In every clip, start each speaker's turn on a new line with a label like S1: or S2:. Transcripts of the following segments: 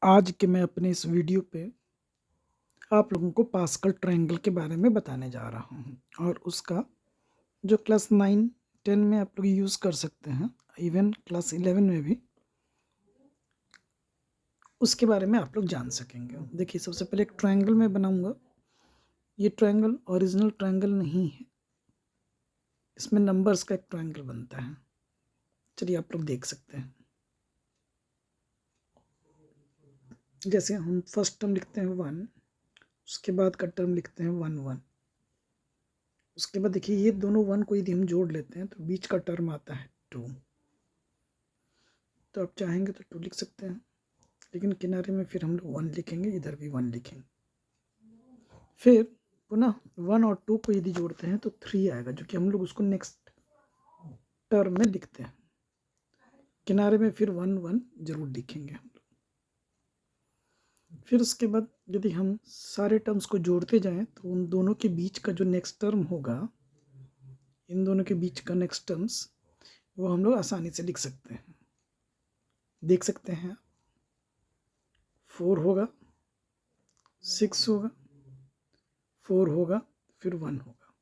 S1: आज के मैं अपने इस वीडियो पे आप लोगों को पास्कल ट्रायंगल के बारे में बताने जा रहा हूँ और उसका जो क्लास 9, 10 में आप लोग यूज़ कर सकते हैं, इवन क्लास 11 में भी उसके बारे में आप लोग जान सकेंगे। देखिए, सबसे पहले एक ट्रायंगल मैं बनाऊंगा। ये ट्रायंगल ओरिजिनल ट्रायंगल नहीं है, इसमें नंबर्स का एक ट्रायंगल बनता है। चलिए आप लोग देख सकते हैं। जैसे हम फर्स्ट टर्म लिखते हैं 1, उसके बाद का टर्म लिखते हैं 1 1। उसके बाद देखिए, ये दोनों 1 को यदि हम जोड़ लेते हैं तो बीच का टर्म आता है 2। तो आप चाहेंगे तो 2 लिख सकते हैं, लेकिन किनारे में फिर हम लोग 1 लिखेंगे, इधर भी 1 लिखेंगे। फिर पुनः 1 और 2 को यदि जोड़ते हैं तो 3 आएगा, जो कि हम लोग उसको नेक्स्ट टर्म में लिखते हैं। किनारे में फिर 1 1 जरूर लिखेंगे हम लोग। फिर उसके बाद यदि हम सारे टर्म्स को जोड़ते जाएं तो उन दोनों के बीच का जो नेक्स्ट टर्म होगा, इन दोनों के बीच का नेक्स्ट टर्म्स, वो हम लोग आसानी से लिख सकते हैं। देख सकते हैं, 4 होगा, 6 होगा, 4 होगा, फिर 1 होगा,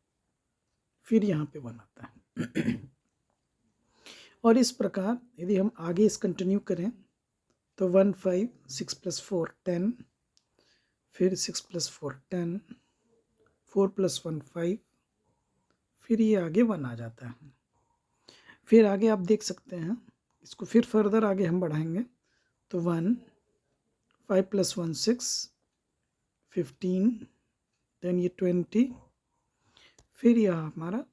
S1: फिर यहाँ पे 1 आता है। और इस प्रकार यदि हम आगे इस कंटिन्यू करें तो 1 5 6 + 4 10, फिर 6 + 4 10, 4 + 1 5, फिर ये आगे 1 आ जाता है। फिर आगे आप देख सकते हैं, इसको फिर फर्दर आगे हम बढ़ाएंगे तो 1 5 + 1 6 15, देन ये 20, फिर यह हमारा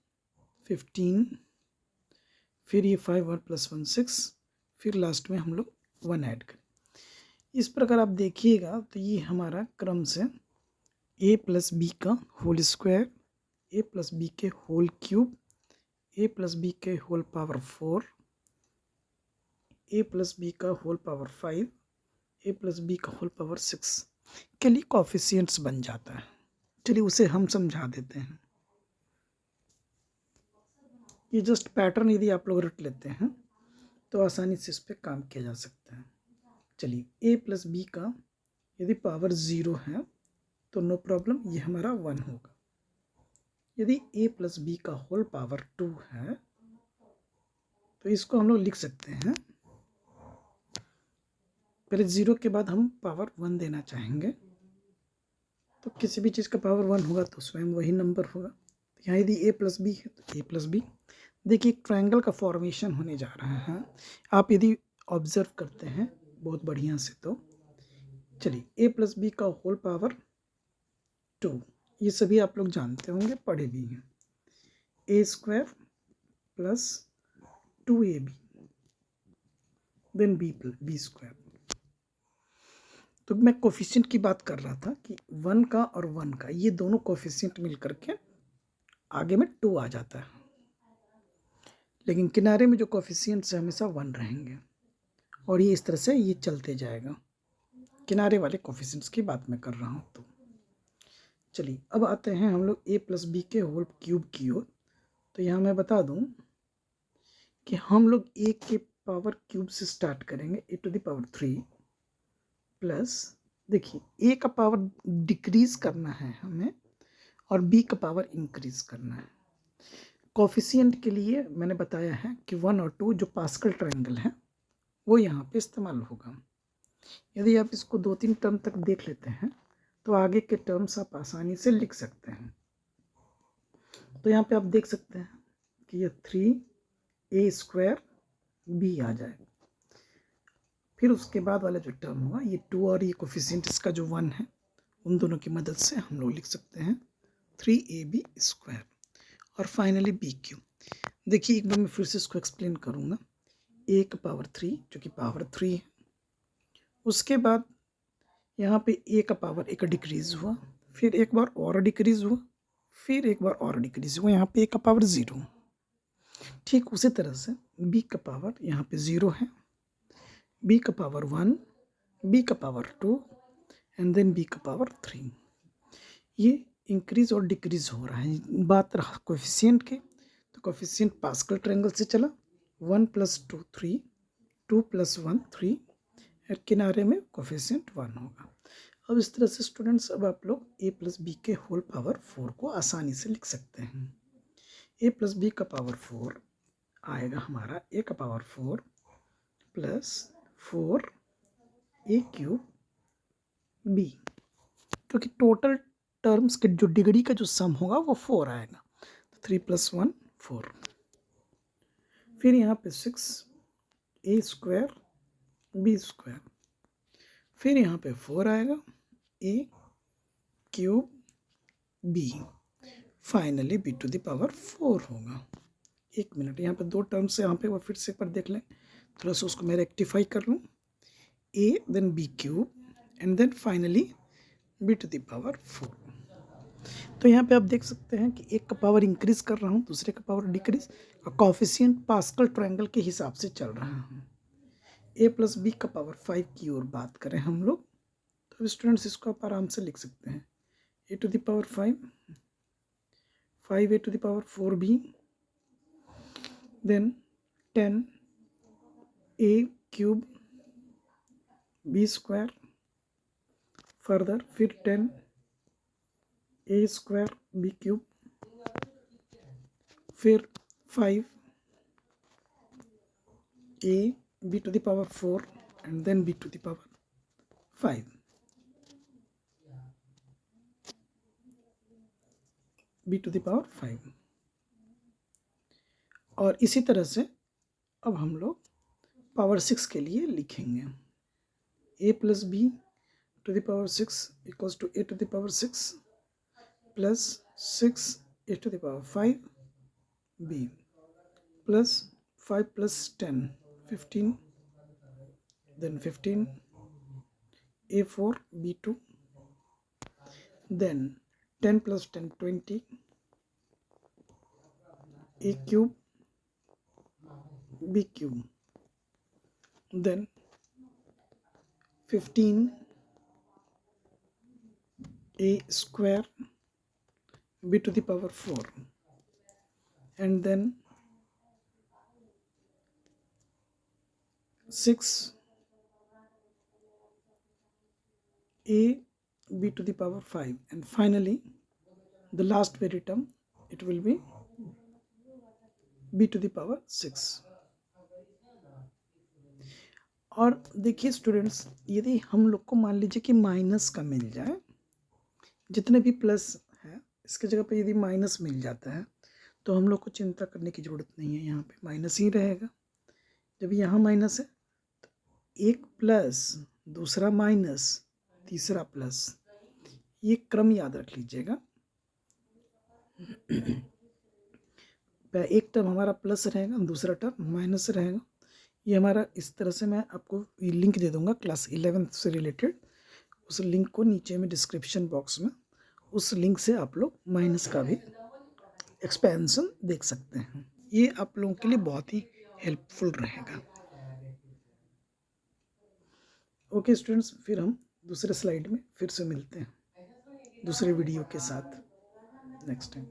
S1: 15, फिर ये 5 और +1 6, फिर लास्ट में हम लोग 1 ऐड करें। इस प्रकार आप देखिएगा तो ये हमारा क्रम से a + b का होल स्क्वायर, a + b के होल क्यूब, a + b के होल पावर 4, a + b का होल पावर 5, a + b का होल पावर 6 के लिए कोफिशिएंट्स बन जाता है। चलिए उसे हम समझा देते हैं। ये जस्ट पैटर्न यदि आप लोग रट लेते हैं तो आसानी से इस पर काम किया जा सकता है। चलिए, a + b का यदि पावर 0 है तो नो प्रॉब्लम, ये हमारा 1 होगा। यदि a + b का होल पावर 2 है तो इसको हम लोग लिख सकते हैं, पहले 0 के बाद हम पावर 1 देना चाहेंगे, तो किसी भी चीज़ का पावर 1 होगा तो स्वयं वही नंबर होगा। तो यहाँ यदि a + b है तो a + b। देखिए, एक ट्रायंगल का फॉर्मेशन होने जा रहा है, आप यदि ऑब्जर्व करते हैं बहुत बढ़िया से तो। चलिए, a + b का होल पावर 2, ये सभी आप लोग जानते होंगे, पढ़े भी हैं। a² + 2ab, then b²। तो मैं कोफिशिएंट की बात कर रहा था कि 1 का और 1 का ये दोनों कोफिशिएंट मिल करके आगे में 2 आ जाता है, लेकिन किनारे में जो कोफिशिएंट्स है हमेशा 1 रहेंगे, और ये इस तरह से ये चलते जाएगा। किनारे वाले कोफिशिएंट्स की बात मैं कर रहा हूँ। तो चलिए अब आते हैं हम लोग a + b के होल क्यूब की ओर। तो यहाँ मैं बता दूँ कि हम लोग a के पावर क्यूब से स्टार्ट करेंगे, a⁻³ प्लस, देखिए a का पावर डिक्रीज करना है हमें और b का पावर इंक्रीज करना है। कोफिशिएंट के लिए मैंने बताया है कि 1 और 2 जो पास्कल ट्रायंगल है वो यहाँ पे इस्तेमाल होगा। यदि आप इसको 2-3 टर्म तक देख लेते हैं तो आगे के टर्म्स आप आसानी से लिख सकते हैं। तो यहाँ पे आप देख सकते हैं कि ये 3a² b आ जाएगा। फिर उसके बाद वाला जो टर्म हुआ, ये 2 और ये कोफिशिएंट इसका जो 1 है, उन दोनों की मदद से हम लोग लिख सकते हैं 3ab², और फाइनली b³। देखिए, एक बार मैं फिर से इसको एक्सप्लेन करूँगा। a का पावर 3 जो कि पावर 3 है, उसके बाद यहाँ पे a का पावर एक डिक्रीज हुआ, फिर एक बार और डिक्रीज हुआ, फिर एक बार और डिक्रीज हुआ, यहाँ पे a का पावर 0। ठीक उसी तरह से b का पावर यहाँ पे 0 है, b का पावर 1, b का पावर 2, एंड देन b का पावर 3। ये इंक्रीज और डिक्रीज हो रहा है। बात रहा कोफिशिएंट के, तो कोफिशिएंट पास्कल ट्रायंगल से चला, 1 + 2 3, 2 + 1 3, और किनारे में कोफिशिएंट 1 होगा। अब इस तरह से स्टूडेंट्स अब आप लोग a प्लस बी के होल पावर 4 को आसानी से लिख सकते हैं। a प्लस बी का पावर 4 आएगा हमारा a का power 4 plus 4a cube b, क्योंकि टोटल टर्म्स के जो डिग्री का जो सम होगा वो 4 आएगा। 3 + 1 4। फिर यहाँ पे 6a स्क्वायर b स्क्वायर, फिर यहाँ पे 4 आएगा a cube b, finally b to the power 4 होगा। एक मिनट, यहाँ पे 2 टर्म्स यहाँ पे वो फिर से एक बार देख लें, थोड़ा सा उसको मैं रेक्टिफाई कर लूँ। a then b cube and then finally b to the power 4। तो यहाँ पे आप देख सकते हैं कि एक का पावर इंक्रीज कर रहा हूँ, दूसरे का पावर डिक्रीज, और कॉफिशिएंट पास्कल ट्रायंगल के हिसाब से चल रहा है। a प्लस बी का पावर 5 की ओर बात करें हम लोग, तो स्टूडेंट्स इसको आप आराम से लिख सकते हैं a to the power 5, 5a to the power 4b, then 10a cube b square, further फिर 10a स्क्वायर b क्यूब, फिर 5a b to the power 4 and then b to the power 5, b to the power 5। और इसी तरह से अब हम लोग power 6 के लिए लिखेंगे a plus B to the power 6 equals to a to the power 6 plus 6a to the power 5 b plus 5 plus 10 15, then 15 a4 b2, then 10 plus 10 20 a cube b cube, then 15 a square b to the power 4, and then 6 a b to the power 5, and finally the last very term it will be b to the power 6। और देखिए students, यदि हम लोग को मान लीजिए कि minus का मिल जाए, जितने भी प्लस है इसके जगह पे यदि माइनस मिल जाता है तो हम लोग को चिंता करने की ज़रूरत नहीं है, यहाँ पे माइनस ही रहेगा। जब यहाँ माइनस है तो एक प्लस, दूसरा माइनस, तीसरा प्लस, ये क्रम याद रख लीजिएगा। एक टर्म हमारा प्लस रहेगा, दूसरा टर्म माइनस रहेगा। ये हमारा इस तरह से, मैं आपको लिंक दे दूंगा क्लास 11 से रिलेटेड, उस लिंक को नीचे में डिस्क्रिप्शन बॉक्स में, उस लिंक से आप लोग माइनस का भी एक्सपेंशन देख सकते हैं। ये आप लोगों के लिए बहुत ही हेल्पफुल रहेगा। ओके स्टूडेंट्स, फिर हम दूसरे स्लाइड में फिर से मिलते हैं दूसरे वीडियो के साथ नेक्स्ट टाइम।